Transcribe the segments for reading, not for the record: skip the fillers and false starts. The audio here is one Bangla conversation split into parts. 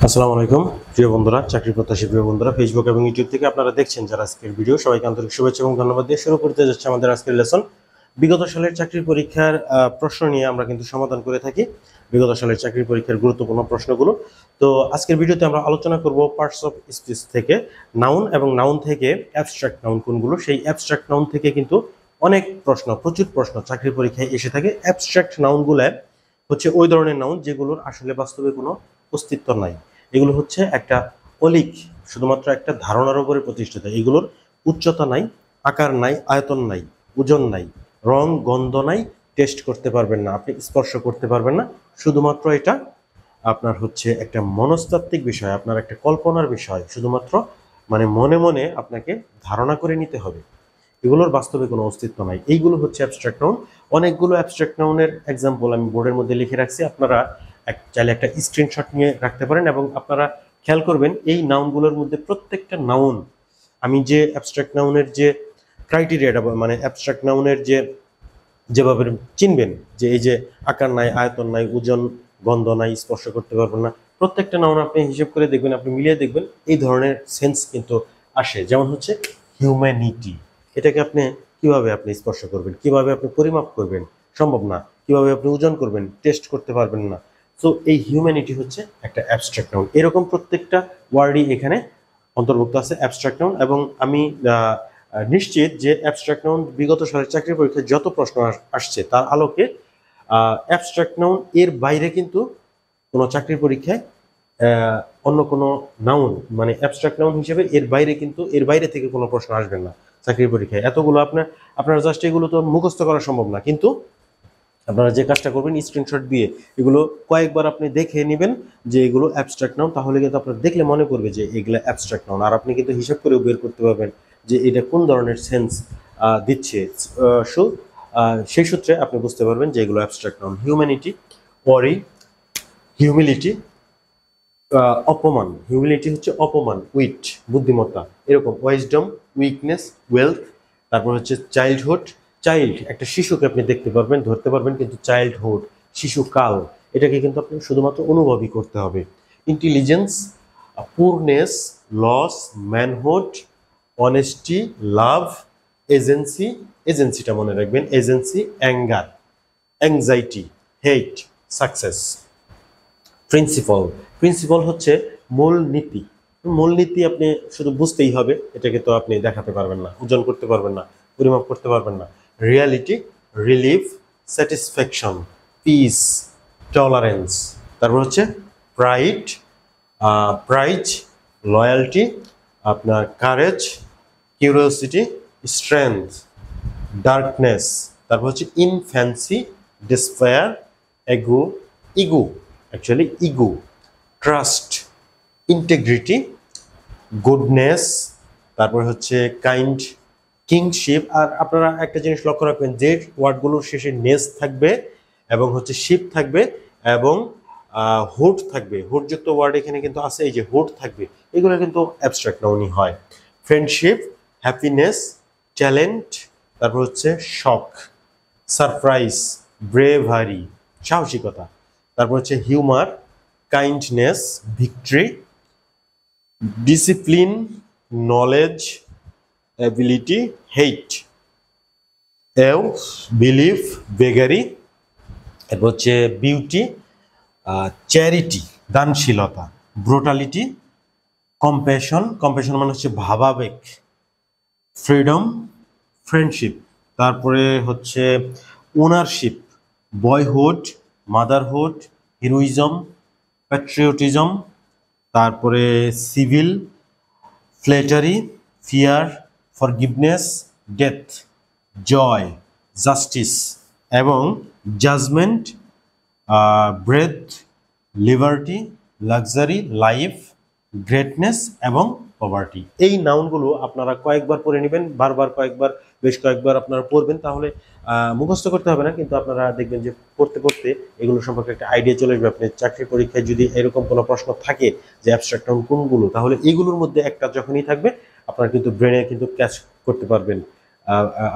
আসসালামু আলাইকুম প্রিয় বন্ধুরা, চাকরি প্রত্যাশী প্রিয় বন্ধুরা, ফেসবুক এবং ইউটিউব থেকে আপনারা দেখছেন যারা আজকের ভিডিও, সবাইকে আন্তরিক শুভেচ্ছা এবং ধন্যবাদ দিয়ে শুরু করতে যাচ্ছে আমাদের আজকের লেসন। বিগত সালের চাকরি পরীক্ষার প্রশ্ন নিয়ে আমরা কিন্তু সমাধান করে থাকি বিগত সালের চাকরি পরীক্ষার গুরুত্বপূর্ণ প্রশ্নগুলো। তো আজকের ভিডিওতে আমরা আলোচনা করব পার্টস অফ স্পিচ থেকে নাউন এবং নাউন থেকে অ্যাবস্ট্রাক্ট নাউন কোনগুলো। সেই অ্যাবস্ট্রাক্ট নাউন থেকে কিন্তু অনেক প্রশ্ন, প্রচুর প্রশ্ন চাকরি পরীক্ষায় এসে থাকে। অ্যাবস্ট্রাক্ট নাউনগুলো হচ্ছে ওই ধরনের নাউন যেগুলোর আসলে বাস্তবে কোনো অস্তিত্ব নাই। এগুলো হচ্ছে একটা অলিক, শুধুমাত্র একটা ধারণার উপরে প্রতিষ্ঠিত। এগুলোর উচ্চতা নাই, আকার নাই, আয়তন নাই, ওজন নাই, রং গন্ধ নাই, টেস্ট করতে পারবেন না, আপনি স্পর্শ করতে পারবেন না। শুধুমাত্র এটা আপনার হচ্ছে একটা মনস্তাত্ত্বিক বিষয়, আপনার একটা কল্পনার বিষয়। শুধুমাত্র মানে মনে মনে আপনাকে ধারণা করে নিতে হবে। এগুলোর বাস্তবে কোনো অস্তিত্ব নাই। এইগুলো হচ্ছে অ্যাবস্ট্রাক্ট নাউন। অনেকগুলো অ্যাবস্ট্রাক্ট নাউনের এক্সাম্পল আমি বোর্ডের মধ্যে লিখে রাখছি, আপনারা চাইলে একটা স্ক্রিনশট নিয়ে রাখতে পারেন এবং আপনারা খেয়াল করবেন এই নাউনগুলোর মধ্যে প্রত্যেকটা নাউন, আমি যে অ্যাবস্ট্রাক্ট নাউনের যে ক্রাইটেরিয়াটা মানে অ্যাবস্ট্রাক্ট নাউনের যে যেভাবে চিনবেন যে এই যে আকার নাই, আয়তন নাই, ওজন, গন্ধ নাই, স্পর্শ করতে পারবেন না, প্রত্যেকটা নাউন আপনি হিসেব করে দেখবেন, আপনি মিলিয়ে দেখবেন এই ধরনের সেন্স কিন্তু আসে। যেমন হচ্ছে হিউম্যানিটি, এটাকে আপনি কিভাবে আপনি স্পর্শ করবেন, কিভাবে আপনি পরিমাপ করবেন, সম্ভব না। কিভাবে আপনি ওজন করবেন, টেস্ট করতে পারবেন না। তো এই হিউম্যানিটি হচ্ছে একটা অ্যাবস্ট্রাক্ট নাউন। এরকম প্রত্যেকটা ওয়ার্ডই এখানে অন্তর্ভুক্ত আছে অ্যাবস্ট্রাক্ট নাউন। এবং আমি নিশ্চিত যে অ্যাবস্ট্রাক্ট নাউন বিগত সালের চাকরি পরীক্ষায় যত প্রশ্ন আসছে তার আলোকে অ্যাবস্ট্রাক্ট নাউন এর বাইরে কিন্তু কোনো চাকরির পরীক্ষায় অন্য কোনো নাউন মানে অ্যাবস্ট্রাক্ট নাউন হিসেবে এর বাইরে থেকে কোনো প্রশ্ন আসবে না চাকরির পরীক্ষায়। এতগুলো আপনার জাস্ট এগুলো তো মুখস্থ করা সম্ভব না, কিন্তু আপনারা যে কাজটা করবেন স্ক্রিনশট দিয়ে এগুলো কয়েকবার আপনি দেখে নেবেন যে এগুলো অ্যাবস্ট্রাক্ট নাউন, তাহলে কিন্তু আপনার দেখলে মনে করবে যে এগুলো অ্যাবস্ট্রাক্ট নাউন। আর আপনি কিন্তু হিসাব করেও বের করতে পারবেন যে এটা কোন ধরনের সেন্স দিচ্ছে। সেই সূত্রে আপনি বুঝতে পারবেন যে এগুলো অ্যাবস্ট্রাক্ট নাউন। হিউম্যানিটি, ওয়ারি, হিউমিলিটি, অপমান। হিউমিলিটি হচ্ছে অপমান, উইট বুদ্ধিমত্তা, এরকম। Wisdom, weakness, wealth. তারপর হচ্ছে চাইল্ডহুড, চাইল্ড একটা শিশুকে আপনি দেখতে পারবেন, ধরতে পারবেন, কিন্তু চাইল্ডহুড শিশুকাল, এটাকে কিন্তু আপনি শুধুমাত্র অনুভবই করতে হবে। ইন্টেলিজেন্স, পুরনেস, লস, ম্যানহুড, অনেস্টি, লাভ, এজেন্সি, এজেন্সিটা মনে রাখবেন, এজেন্সি, অ্যাঙ্গার, অ্যাংজাইটি, হেট, সাকসেস। প্রিন্সিপাল, প্রিন্সিপাল হচ্ছে মূলনীতি। মূলনীতি আপনি শুধু বুঝতেই হবে, এটাকে তো আপনি দেখাতে পারবেন না, ওজন করতে পারবেন না, পরিমাপ করতে পারবেন না। Reality, relief, satisfaction, piece, tolerance. তারপর হচ্ছে প্রাইড, প্রাইজ, লয়ালটি, আপনার কারেজ, কিউরিওসিটি, স্ট্রেংথ, ডার্কনেস। তারপর হচ্ছে ইনফ্যান্সি, ডিসপায়ার, এগো, ego, actually ego, trust, integrity, goodness. তারপর হচ্ছে কাইন্ড, কিংশিপ। আর আপনারা একটা জিনিস লক্ষ্য রাখবেন যে ওয়ার্ডগুলোর শেষে নেস থাকবে এবং হচ্ছে শিপ থাকবে এবং হুড থাকবে, হুডযুক্ত ওয়ার্ড এখানে কিন্তু আছে, এই যে হুড থাকবে, এগুলো কিন্তু অ্যাবস্ট্রাক্ট নাউনই হয়। ফ্রেন্ডশিপ, হ্যাপিনেস, ট্যালেন্ট, তারপর হচ্ছে শক, সারপ্রাইজ, ব্রেভারি, সাহসিকতা। তারপর হচ্ছে humour, kindness, victory, discipline, knowledge, ability, hate, awe, belief, beggary. এরপর হচ্ছে বিউটি, চ্যারিটি, দানশীলতা, ব্রুটালিটি, কম্প্যাশন, কম্প্যাশন মানে হচ্ছে ভাবাবেগ, ফ্রিডম, ফ্রেন্ডশিপ। তারপরে হচ্ছে ownership, boyhood, motherhood, heroism, patriotism. তারপরে civil, flattery, fear, forgiveness, death, joy, justice এবং judgement, breath, liberty, luxury, life, greatness এবং পভার্টি। এই নাউনগুলো আপনারা কয়েকবার পড়ে নেবেন, বারবার কয়েকবার, বেশ কয়েকবার আপনারা পড়বেন, তাহলে মুখস্থ করতে হবে না, কিন্তু আপনারা দেখবেন যে পড়তে পড়তে এগুলো সম্পর্কে একটা আইডিয়া চলে আসবে। আপনি চাকরি পরীক্ষায় যদি এরকম কোনো প্রশ্ন থাকে যে অ্যাবস্ট্রাক্ট নাউন কোনগুলো, তাহলে এইগুলোর মধ্যে একটা যখনই থাকবে আপনারা কিন্তু ব্রেনে কিন্তু ক্যাচ করতে পারবেন।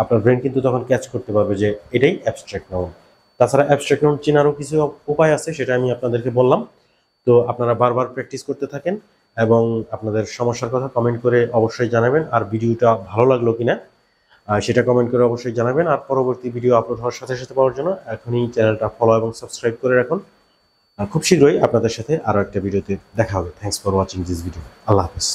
আপনার ব্রেন কিন্তু তখন ক্যাচ করতে পারবে যে এটাই অ্যাবস্ট্রাক্ট নাউন। তাছাড়া অ্যাবস্ট্রাক্ট নাউন চেনারও কিছু উপায় আছে, সেটা আমি আপনাদেরকে বললাম। তো আপনারা বারবার প্র্যাকটিস করতে থাকেন এবং আপনাদের সমস্যার কথা কমেন্ট করে অবশ্যই জানাবেন। আর ভিডিওটা ভালো লাগলো কিনা সেটা কমেন্ট করে অবশ্যই জানাবেন। আর পরবর্তী ভিডিও আপলোড হওয়ার সাথে সাথে পাওয়ার জন্য এখনই চ্যানেলটা ফলো এবং সাবস্ক্রাইব করে রাখুন। খুব শীঘ্রই আপনাদের সাথে আরও একটা ভিডিওতে দেখা হবে। Thanks for watching this video. আল্লাহ হাফেজ।